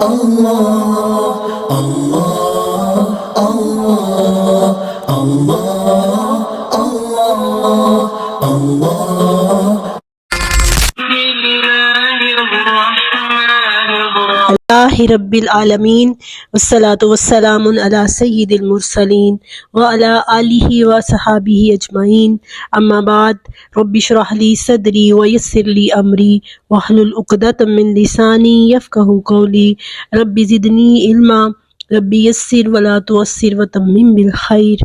Allah, Allah, Allah, Allah, Allah, Allah. اللہ رب العالمین والصلاة والسلام علی سید المرسلین وعلی آلہ وصحابہ اجمعین، اما بعد، رب اشرح لی صدری ویسر لی امری واحلل عقدۃ من لسانی یفقہوا قولی، رب زدنی علما، رب یسر ولا تعسر وتمم بالخیر۔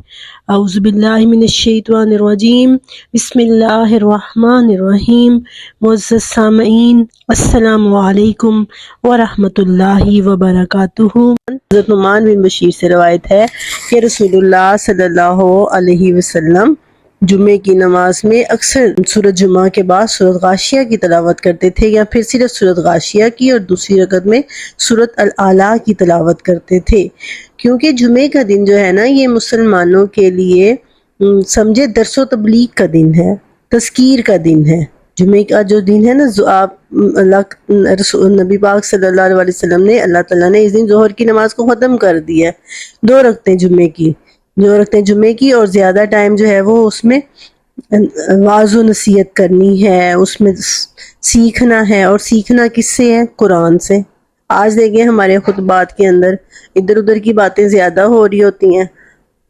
اعوذ باللہ من الشیطان الرجیم، بسم اللہ الرحمن الرحیم۔ معزز سامعین، السلام علیکم ورحمۃ اللہ وبرکاتہ۔ حضرت نعمان بن بشیر سے روایت ہے کہ رسول اللہ صلی اللہ علیہ وسلم جمعے کی نماز میں اکثر سورۃ جمعہ کے بعد سورۃ غاشیہ کی تلاوت کرتے تھے، یا پھر صرف سورۃ غاشیہ کی اور دوسری رکعت میں سورۃ الاعلیٰ کی تلاوت کرتے تھے، کیونکہ جمعے کا دن جو ہے نا، یہ مسلمانوں کے لیے سمجھے درس و تبلیغ کا دن ہے، تذکیر کا دن ہے۔ جمعے کا جو دن ہے نا، نبی پاک صلی اللہ علیہ وسلم نے، اللہ تعالیٰ نے اس دن ظہر کی نماز کو ختم کر دیا ہے، 2 رکعتیں جمعے کی اور زیادہ ٹائم جو ہے وہ اس میں واعظ و نصیحت کرنی ہے، اس میں سیکھنا ہے، اور سیکھنا کس سے ہے؟ قرآن سے۔ آج دیکھیں ہمارے خطبات کے اندر ادھر ادھر کی باتیں زیادہ ہو رہی ہوتی ہیں،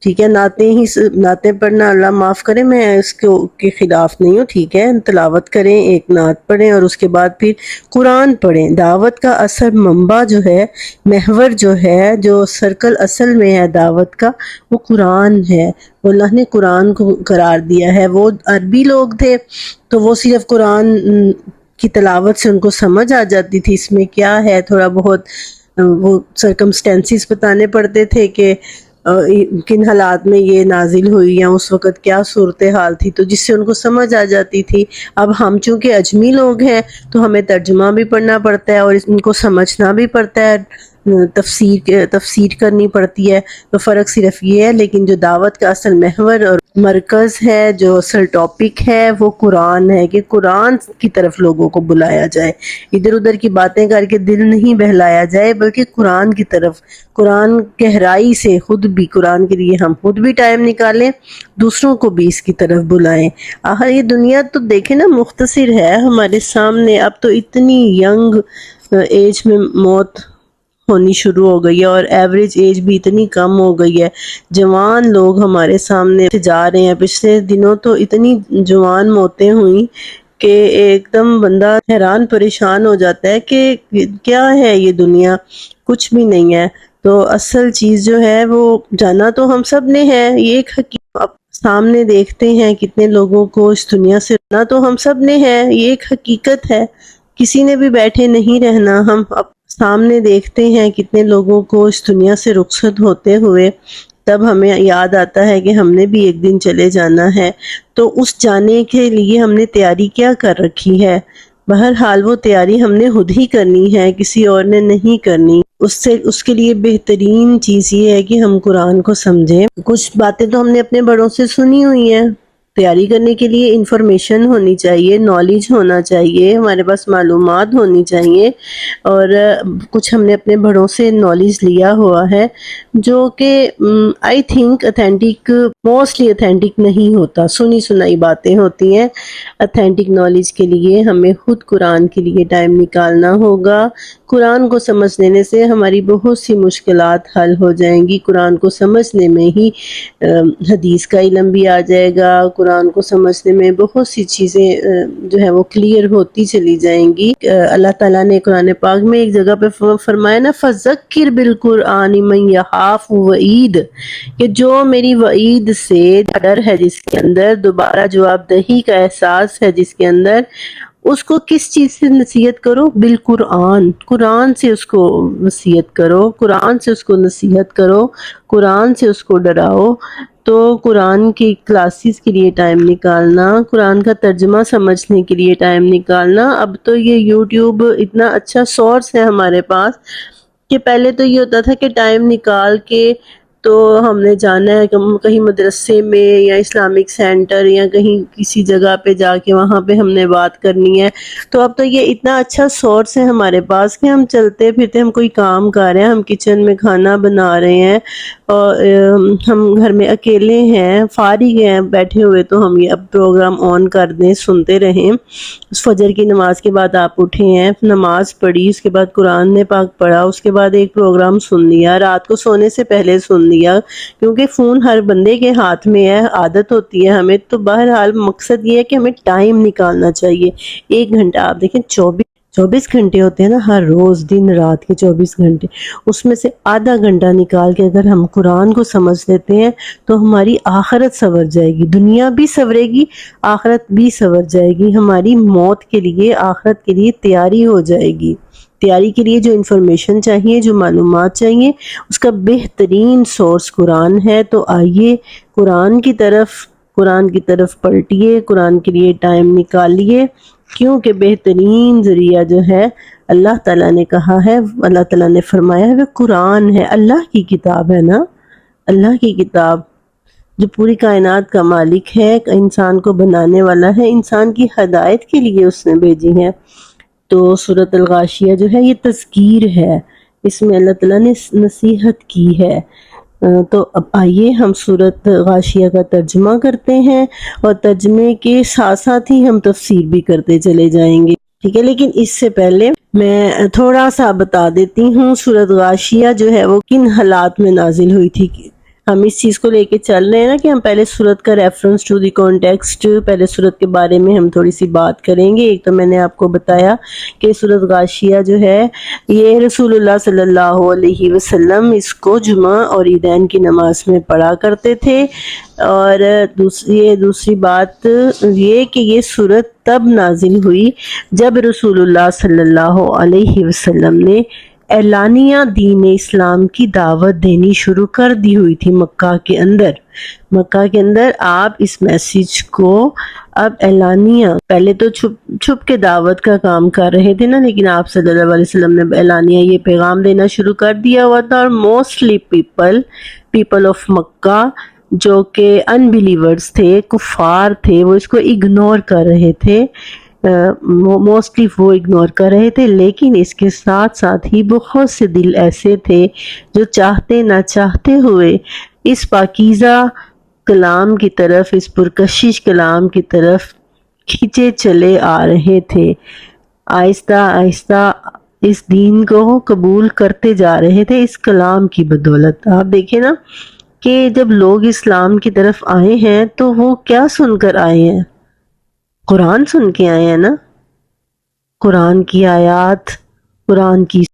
ٹھیک ہے، نعتیں پڑھنا، اللہ معاف کرے، میں اس کے خلاف نہیں ہوں، ٹھیک ہے، تلاوت کریں، ایک نعت پڑھیں اور اس کے بعد پھر قرآن پڑھیں۔ دعوت کا اصل منبع جو ہے، محور جو ہے، جو سرکل اصل میں ہے دعوت کا، وہ قرآن ہے۔ وہ اللہ نے قرآن کو قرار دیا ہے۔ وہ عربی لوگ تھے تو وہ صرف قرآن کی تلاوت سے ان کو سمجھ آ جاتی تھی اس میں کیا ہے، تھوڑا بہت وہ سرکمسٹینسز بتانے پڑتے تھے کہ کن حالات میں یہ نازل ہوئی یا اس وقت کیا صورتحال تھی، تو جس سے ان کو سمجھ آ جاتی تھی۔ اب ہم چونکہ اجمی لوگ ہیں تو ہمیں ترجمہ بھی پڑھنا پڑتا ہے اور ان کو سمجھنا بھی پڑتا ہے، تفسیر کرنی پڑتی ہے، تو فرق صرف یہ ہے۔ لیکن جو دعوت کا اصل محور اور مرکز ہے، جو اصل ٹاپک ہے، وہ قرآن ہے، کہ قرآن کی طرف لوگوں کو بلایا جائے، ادھر ادھر کی باتیں کر کے دل نہیں بہلایا جائے، بلکہ قرآن کی طرف، قرآن گہرائی سے خود بھی قرآن کے لیے ہم خود بھی ٹائم نکالیں، دوسروں کو بھی اس کی طرف بلائیں۔ آخر یہ دنیا تو دیکھیں نا، مختصر ہے ہمارے سامنے، اب تو اتنی ینگ ایج میں موت ہونی شروع ہو گئی ہے، اور ایوریج ایج بھی اتنی کم ہو گئی ہے۔ جوان لوگ ہمارے سامنے جا رہے ہیں، پچھلے دنوں تو اتنی جوان موتیں ہوئیں کہ ایک دم بندہ حیران پریشان ہو جاتا ہے کہ کیا ہے یہ دنیا، کچھ بھی نہیں ہے۔ تو اصل چیز جو ہے وہ جانا تو ہم سب نے ہے، یہ ایک حقیقت سامنے دیکھتے ہیں، کتنے لوگوں کو اس دنیا سے جانا تو ہم سب نے ہے، یہ ایک حقیقت ہے، کسی نے بھی بیٹھے نہیں رہنا۔ ہم سامنے دیکھتے ہیں کتنے لوگوں کو اس دنیا سے رخصت ہوتے ہوئے، تب ہمیں یاد آتا ہے کہ ہم نے بھی ایک دن چلے جانا ہے۔ تو اس جانے کے لیے ہم نے تیاری کیا کر رکھی ہے؟ بہرحال وہ تیاری ہم نے خود ہی کرنی ہے، کسی اور نے نہیں کرنی۔ اس کے لیے بہترین چیز یہ ہے کہ ہم قرآن کو سمجھیں۔ کچھ باتیں تو ہم نے اپنے بڑوں سے سنی ہوئی ہیں، تیاری کرنے کے لیے انفارمیشن ہونی چاہیے، نالج ہونا چاہیے، ہمارے پاس معلومات ہونی چاہیے، اور کچھ ہم نے اپنے بڑوں سے نالج لیا ہوا ہے جو کہ I think authentic, mostly authentic نہیں ہوتا، سنی سنائی باتیں ہوتی ہیں۔ اتھینٹک نالج کے لیے ہمیں خود قرآن کے لیے ٹائم نکالنا ہوگا۔ قرآن کو سمجھ لینے سے ہماری بہت سی مشکلات حل ہو جائیں گی۔ قرآن کو سمجھنے میں ہی حدیث کا علم بھی آ جائے گا، قرآن کو سمجھنے میں بہت سی چیزیں جو ہے وہ کلیئر ہوتی چلی جائیں گی۔ اللہ تعالیٰ نے قرآن پاک میں ایک جگہ پہ فرمایا نا، فَذَكِّرْ بِالْقُرْآنِ مَن يَخَافُ وَعِيدِ، کہ جو میری وعید سے ڈر ہے، جس کے اندر دوبارہ جواب دہی کا احساس ہے، جس کے اندر، اس کو کس چیز سے نصیحت کرو؟ بالقرآن، قرآن سے اس کو وصیت کرو، قرآن سے اس کو نصیحت کرو، قرآن سے اس کو ڈراؤ۔ تو قرآن کی کلاسز کے لیے ٹائم نکالنا، قرآن کا ترجمہ سمجھنے کے لیے ٹائم نکالنا۔ اب تو یہ یوٹیوب اتنا اچھا سورس ہے ہمارے پاس، کہ پہلے تو یہ ہوتا تھا کہ ٹائم نکال کے تو ہم نے جانا ہے کہیں مدرسے میں یا اسلامک سینٹر یا کہیں کسی جگہ پہ جا کے وہاں پہ ہم نے بات کرنی ہے. تو اب تو یہ اتنا اچھا سورس ہے ہمارے پاس کہ ہم چلتے پھرتے ہم کوئی کام کر رہے ہیں, ہم کچن میں کھانا بنا رہے ہیں اور ہم گھر میں اکیلے ہیں, فارغ ہیں بیٹھے ہوئے, تو ہم یہ اب پروگرام آن کر دیں, سنتے رہیں. فجر کی نماز کے بعد آپ اٹھے ہیں, نماز پڑھی, اس کے بعد قرآن پاک پڑھا, اس کے بعد ایک پروگرام سن لیا, رات کو سونے سے پہلے سن لیا, کیونکہ فون ہر بندے کے ہاتھ میں ہے, عادت ہوتی ہے ہمیں. تو بہرحال مقصد یہ ہے کہ ہمیں ٹائم نکالنا چاہیے. 1 گھنٹہ, آپ دیکھیں 24 گھنٹے ہوتے ہیں نا ہر روز, دن رات کے 24 گھنٹے, اس میں سے آدھا گھنٹہ نکال کے اگر ہم قرآن کو سمجھ لیتے ہیں تو ہماری آخرت سنور جائے گی, دنیا بھی سنورے گی, آخرت بھی سنور جائے گی. ہماری موت کے لیے, آخرت کے لیے تیاری ہو جائے گی. تیاری کے لیے جو انفارمیشن چاہیے, جو معلومات چاہیے, اس کا بہترین سورس قرآن ہے. تو آئیے قرآن کی طرف پلٹیے, قرآن کے لیے ٹائم نکالیے, کیونکہ بہترین ذریعہ جو ہے اللہ تعالیٰ نے کہا ہے, اللہ تعالیٰ نے فرمایا ہے, وہ قرآن ہے, اللہ کی کتاب ہے نا, اللہ کی کتاب جو پوری کائنات کا مالک ہے, انسان کو بنانے والا ہے, انسان کی ہدایت کے لیے اس نے بھیجی ہے. تو سورۃ الغاشیہ جو ہے یہ تذکیر ہے, اس میں اللہ تعالیٰ نے نصیحت کی ہے. تو اب آئیے ہم سورۃ غاشیہ کا ترجمہ کرتے ہیں, اور ترجمے کے ساتھ ساتھ ہی ہم تفسیر بھی کرتے چلے جائیں گے, ٹھیک ہے. لیکن اس سے پہلے میں تھوڑا سا بتا دیتی ہوں سورۃ غاشیہ جو ہے وہ کن حالات میں نازل ہوئی تھی. ہم اس چیز کو لے کے چل رہے ہیں نا کہ ہم پہلے سورت کا ریفرنس ٹو دی کانٹیکسٹ, پہلے سورت کے بارے میں ہم تھوڑی سی بات کریں گے. ایک تو میں نے آپ کو بتایا کہ سورت غاشیہ جو ہے یہ رسول اللہ صلی اللہ علیہ وسلم اس کو جمعہ اور عیدین کی نماز میں پڑھا کرتے تھے. اور دوسری بات یہ کہ یہ سورت تب نازل ہوئی جب رسول اللہ صلی اللہ علیہ وسلم نے اعلانیہ دین اسلام کی دعوت دینی شروع کر دی ہوئی تھی مکہ کے اندر. آپ اس میسیج کو اب اعلانیہ, پہلے تو چھپ کے دعوت کا کام کر رہے تھے نا, لیکن آپ صلی اللہ علیہ وسلم نے اعلانیہ یہ پیغام دینا شروع کر دیا ہوا تھا. اور موسٹلی پیپل آف مکہ جو کہ انبیلیورز تھے, کفار تھے, وہ اس کو اگنور کر رہے تھے, موسٹلی وہ اگنور کر رہے تھے. لیکن اس کے ساتھ ساتھ ہی بہت سے دل ایسے تھے جو چاہتے نہ چاہتے ہوئے اس پاکیزہ کلام کی طرف, اس پرکشش کلام کی طرف کھینچے چلے آ رہے تھے. آہستہ آہستہ اس دین کو قبول کرتے جا رہے تھے اس کلام کی بدولت. آپ دیکھیں نا کہ جب لوگ اسلام کی طرف آئے ہیں تو وہ کیا سن کر آئے ہیں, قرآن سن کے آئے ہیں نا, قرآن کی آیات, قرآن کی